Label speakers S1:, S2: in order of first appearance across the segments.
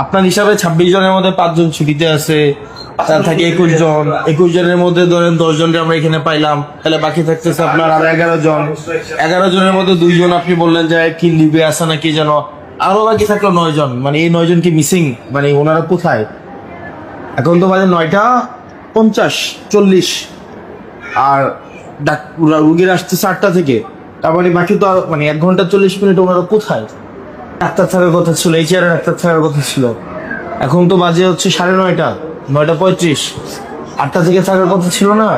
S1: আপনার হিসাবে 26 জনের মধ্যে 5 জন ছুটিতে আছে, তার থাকে 21 জন। 21 জনের মধ্যে ধরেন 10 জনকে আমরা এখানে পাইলাম, তাহলে বাকি থাকতেছে আপনার আরো 11 জন। 11 জনের মধ্যে 2 জন আপনি বললেন যে কি লিভে আসে না কি যেন, আরো বাকি থাকলো 9 জন। মানে এই 9 জন কি মিসিং? মানে ওনারা কোথায়? এখন তো বাজে 9:50-40, আর রুগীর আসছে 4টা থেকে। তার মানে বাকি তো মানে 1 ঘন্টা 40 মিনিট ওনারা কোথায়? ডাক্তার থাকার কথা ছিল, এই চেয়ারে ডাক্তার থাকার কথা ছিল। এখন তো বাজে হচ্ছে 9:30, 9:35, 8টা থেকে থাকার কথা ছিল না?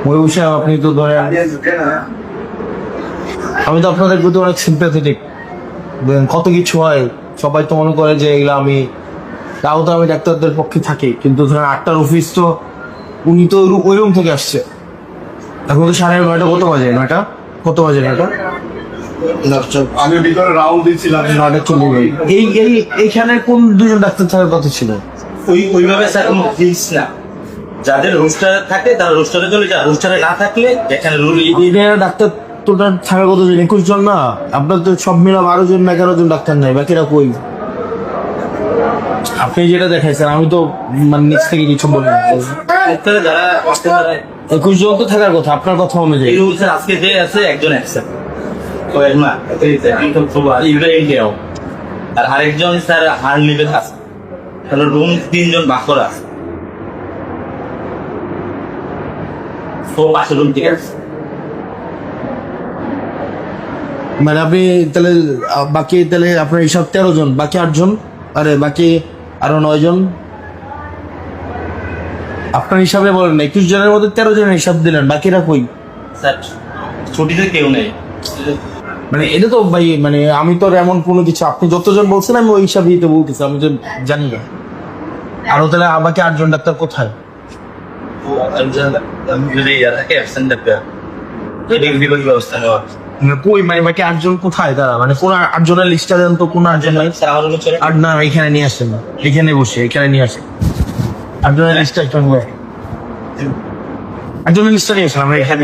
S1: মহিবুব সাহেব, আপনি তো ধরেন, আমি তো আপনাদের প্রতি অনেক সিম্প্যাথেটিক। কত কিছু হয়, সবাই তো মনে করে যে এগুলো আমি, তাও তো আমি ডাক্তারদের পক্ষে থাকি, কিন্তু ধরেন 8টার অফিস তো উনি তো ওই রুম থেকে আসছে। এখন তো 9:30, কত বাজে? 9টা, কত বাজে? 9টা,
S2: আমি ভিতরে রাউন্ড দিচ্ছিলাম।
S1: 9:40। এইখানে কোন 2 জন ডাক্তার থাকার কথা ছিল?
S3: ওইভাবে স্যার কোনো ফিক্স না। যাদের রোস্টারে থাকে তারা রোস্টারে চলে যায়, রোস্টারে না থাকলে এখানে
S1: এখানে ডাক্তার তো থাকার কথা ছিল 21 জন না? আপনার তো সব মিলা 12 জন না 11 জন ডাক্তার নাই, বাকিরা কই? আপনি যেটা দেখাইছেন, আমি তো মানে নিচ থেকে কিছু বলি না।
S3: যারা
S1: 21 জন তো থাকার কথা আপনার কথা অনুযায়ী।
S3: এই রুলসের আজকে যে আছে একজন অ্যাকসেপ্ট তো না, আর আরেকজন স্যার হার লিভে আছে, তাহলে রুম 3 জন বাক করা আছে। তো 5 রুম ঠিক আছে।
S1: মানে আপনি তাহলে বাকি, তাহলে আপনার হিসাব 13 জন, বাকি 8 জন, আরে বাকি আরো 9 জন। আপনার হিসাবে বলেন, 21 জনের মধ্যে 13 জনের হিসাব দিলেন, বাকিরা কই?
S3: স্যার ছুটিতে কেউ নেই।
S1: মানে এটা তো ভাই, মানে আমি তো এমন কোনো কিছু, আপনি যতজন বলছেন আমি ওই হিসাবেই তো বলতেছি, আমি তো জানি না। আরো তাহলে বাকি 8 জন ডাক্তার কোথায়?
S3: যদি থাকে অ্যাবসেন্ট থাকবে, বিভাগীয় ব্যবস্থা নেওয়া।
S1: কই মানে বাকি 8 জন কোথায় তারা? মানে কোন 8 জনের লিস্টটা দেন তো, কোন 8 জন নাই?
S3: স্যার আমার হলো চলে
S1: আর না, এখানে নিয়ে আসেন, এখানে বসে এখানে নিয়ে আসেন 8 জনের লিস্টটা। 8 জনের লিস্টটা নিয়ে আসেন আমরা এখানে।